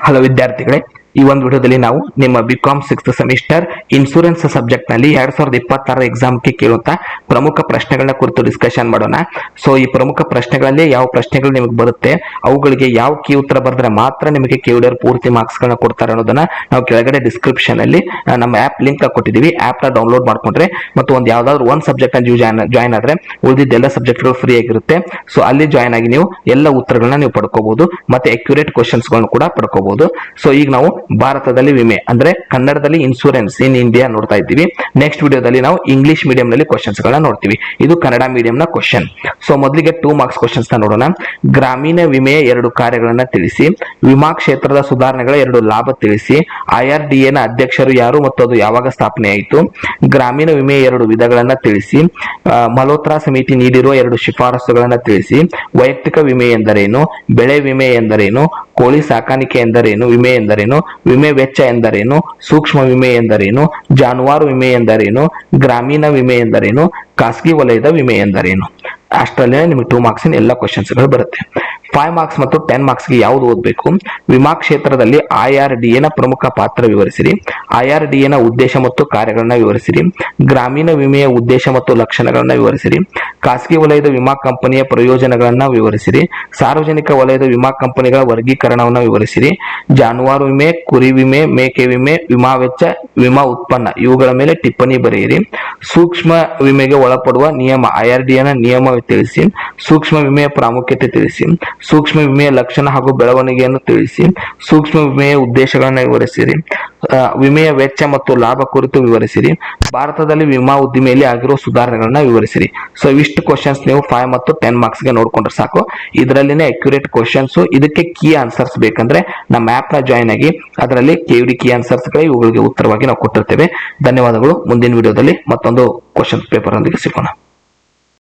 Hello ವಿದ್ಯಾರ್ಥಿಗಳೇ, ಈ ಒಂದು ವಿಡಿಯೋದಲ್ಲಿ ನಾವು ನಿಮ್ಮ BCom 6th semester insurance subject ನಲ್ಲಿ 2026 ಎಕ್ಸಾಮ್ಗೆ ಕೇಳುವಂತ ಪ್ರಮುಖ ಪ್ರಶ್ನೆಗಳನ್ನ ಕುರಿತು ಡಿಸ್ಕಷನ್ ಮಾಡೋಣ. ಸೊ ಈ ಪ್ರಮುಖ ಪ್ರಶ್ನೆಗಳಲ್ಲಿ ಯಾವ ಪ್ರಶ್ನೆಗಳು ನಿಮಗೆ ಬರುತ್ತೆ, ಅವುಗಳಿಗೆ ಯಾವ ಕೀ ಉತ್ತರ ಬರೆದ್ರೆ ಮಾತ್ರ ನಿಮಗೆ KUDR ಪೂರ್ತಿ ಮಾರ್ಕ್ಸ್ ಗಳನ್ನ ಕೊಡ್ತಾರೆ ಅನ್ನೋದನ್ನ ನಾವು ಕೆಳಗಡೆ ಡಿಸ್ಕ್ರಿಪ್ಷನ್ ಅಲ್ಲಿ ನಮ್ಮ ಆಪ್ ಲಿಂಕ್ ಕೊಟ್ಟಿದ್ದೀವಿ. ಆಪ್ ನ ಡೌನ್ಲೋಡ್ ಮಾಡ್ಕೊಂಡ್ರೆ ಮತ್ತು ಒಂದು ಯಾವ್ದಾದ್ರು ಒಂದು ಸಬ್ಜೆಕ್ಟ್ ಅಲ್ಲಿ ಜಾಯ್ನ್ ಆದ್ರೆ ಉಳಿದಿದ್ದೆಲ್ಲ ಸಬ್ಜೆಕ್ಟ್ ಗಳು ಫ್ರೀ ಆಗಿರುತ್ತೆ. ಸೊ ಅಲ್ಲಿ ಜಾಯ್ನ್ ಆಗಿ ನೀವು ಎಲ್ಲ ಉತ್ತರಗಳನ್ನ ನೀವು ಪಡ್ಕೋಬಹುದು, ಮತ್ತೆ ಅಕ್ಯುರೇಟ್ ಕ್ವಶನ್ಸ್ ಗಳನ್ನು ಕೂಡ ಪಡ್ಕೋಬಹುದು. ಸೊ ಈಗ ನಾವು ಭಾರತದಲ್ಲಿ ವಿಮೆ ಅಂದ್ರೆ ಕನ್ನಡದಲ್ಲಿ ಇನ್ಶೂರೆನ್ಸ್ ಇನ್ ಇಂಡಿಯಾ ನೋಡ್ತಾ ಇದ್ದೀವಿ. ನೆಕ್ಸ್ಟ್ ವಿಡಿಯೋದಲ್ಲಿ ನಾವು ಇಂಗ್ಲಿಷ್ ಮೀಡಿಯಂ ನಲ್ಲಿ ಕ್ವಶನ್ಸ್ ಗಳನ್ನ ನೋಡ್ತೀವಿ. ಇದು ಕನ್ನಡ ಮೀಡಿಯಂ ನ ಕ್ವಶನ್. ಸೊ ಮೊದಲಿಗೆ 2 ಮಾರ್ಕ್ಸ್ ಕ್ವಶನ್ಸ್ ನ ನೋಡೋಣ. ಗ್ರಾಮೀಣ ವಿಮೆಯ 2 ಕಾರ್ಯಗಳನ್ನ ತಿಳಿಸಿ, ವಿಮಾ ಕ್ಷೇತ್ರದ ಸುಧಾರಣೆಗಳ 2 ಲಾಭ ತಿಳಿಸಿ, IRDA ನ ಅಧ್ಯಕ್ಷರು ಯಾರು ಮತ್ತು ಅದು ಯಾವಾಗ ಸ್ಥಾಪನೆ ಆಯಿತು, ಗ್ರಾಮೀಣ ವಿಮೆಯ 2 ವಿಧಗಳನ್ನ ತಿಳಿಸಿ, ಮಲ್ಹೋತ್ರಾ ಸಮಿತಿ ನೀಡಿರುವ 2 ಶಿಫಾರಸುಗಳನ್ನ ತಿಳಿಸಿ, ವೈಯಕ್ತಿಕ ವಿಮೆ ಎಂದರೇನು, ಬೆಳೆ ವಿಮೆ ಎಂದರೇನು, ಕೋಳಿ ಸಾಕಾಣಿಕೆ ಎಂದರೇನು, ವಿಮೆ ಎಂದರೇನು, ವಿಮೆ ವೆಚ್ಚ ಎಂದರೇನು, ಸೂಕ್ಷ್ಮ ವಿಮೆ ಎಂದರೇನು, ಜಾನುವಾರು ವಿಮೆ ಎಂದರೇನು, ಗ್ರಾಮೀಣ ವಿಮೆ ಎಂದರೇನು, ಖಾಸಗಿ ವಲಯದ ವಿಮೆ ಎಂದರೇನು. ಅಷ್ಟರಲ್ಲೇ ನಿಮಗೆ 2 ಮಾರ್ಕ್ಸ್ ಎಲ್ಲ ಕ್ವಶನ್ಸ್ ಗಳು ಬರುತ್ತೆ. 5 ಮಾರ್ಕ್ಸ್ ಮತ್ತು 10 ಮಾರ್ಕ್ಸ್ ಗೆ ಯಾವುದು ಓದಬೇಕು? ವಿಮಾ ಕ್ಷೇತ್ರದಲ್ಲಿ IRDA ನ ಪ್ರಮುಖ ಪಾತ್ರ ವಿವರಿಸಿರಿ, IRDA ನ ಉದ್ದೇಶ ಮತ್ತು ಕಾರ್ಯಗಳನ್ನ ವಿವರಿಸಿರಿ, ಗ್ರಾಮೀಣ ವಿಮೆಯ ಉದ್ದೇಶ ಮತ್ತು ಲಕ್ಷಣಗಳನ್ನ ವಿವರಿಸಿರಿ, ಖಾಸಗಿ ವಲಯದ ವಿಮಾ ಕಂಪನಿಯ ಪ್ರಯೋಜನಗಳನ್ನ ವಿವರಿಸಿರಿ, ಸಾರ್ವಜನಿಕ ವಲಯದ ವಿಮಾ ಕಂಪನಿಗಳ ವರ್ಗೀಕರಣವನ್ನ ವಿವರಿಸಿರಿ, ಜಾನುವಾರು ವಿಮೆ, ಕುರಿ ವಿಮೆ, ಮೇಕೆ ವಿಮೆ, ವಿಮಾ ವೆಚ್ಚ, ವಿಮಾ ಉತ್ಪನ್ನ ಇವುಗಳ ಮೇಲೆ ಟಿಪ್ಪಣಿ ಬರೆಯಿರಿ, ಸೂಕ್ಷ್ಮ ವಿಮೆಗೆ ಒಳಪಡುವ ನಿಯಮ IRDA ನ ನಿಯಮ ತಿಳಿಸಿ, ಸೂಕ್ಷ್ಮ ವಿಮೆಯ ಪ್ರಾಮುಖ್ಯತೆ ತಿಳಿಸಿ, ಸೂಕ್ಷ್ಮ ವಿಮೆಯ ಲಕ್ಷಣ ಹಾಗೂ ಬೆಳವಣಿಗೆಯನ್ನು ತಿಳಿಸಿ, ಸೂಕ್ಷ್ಮ ವಿಮೆಯ ಉದ್ದೇಶಗಳನ್ನು ವಿವರಿಸಿರಿ, ವಿಮೆಯ ವೆಚ್ಚ ಮತ್ತು ಲಾಭ ಕುರಿತು ವಿವರಿಸಿರಿ, ಭಾರತದಲ್ಲಿ ವಿಮಾ ಉದ್ದಿಮೆಯಲ್ಲಿ ಆಗಿರುವ ಸುಧಾರಣೆಗಳನ್ನ ವಿವರಿಸಿರಿ. ಸೊ ಇಷ್ಟು ಕ್ವಶನ್ಸ್ ನೀವು 5 ಮತ್ತು 10 ಮಾರ್ಕ್ಸ್ ಗೆ ನೋಡ್ಕೊಂಡ್ರೆ ಸಾಕು. ಇದರಲ್ಲಿನೇ ಅಕ್ಯುರೇಟ್ ಕ್ವಶನ್ಸ್. ಇದಕ್ಕೆ ಕೀ ಆನ್ಸರ್ಸ್ ಬೇಕಂದ್ರೆ ನಮ್ಮ ಆಪ್ ನ ಜಾಯ್ನ್ ಆಗಿ, ಅದರಲ್ಲಿ KUD ಕೀ ಆನ್ಸರ್ಸ್ ಗಳಿಗೆ ಇವುಗಳಿಗೆ ಉತ್ತರವಾಗಿ ನಾವು ಕೊಟ್ಟಿರ್ತೇವೆ. ಧನ್ಯವಾದಗಳು. ಮುಂದಿನ ವಿಡಿಯೋದಲ್ಲಿ ಮತ್ತೊಂದು ಕ್ವಶನ್ ಪೇಪರ್ ಒಂದಿಗೆ ಸಿಗೋಣ.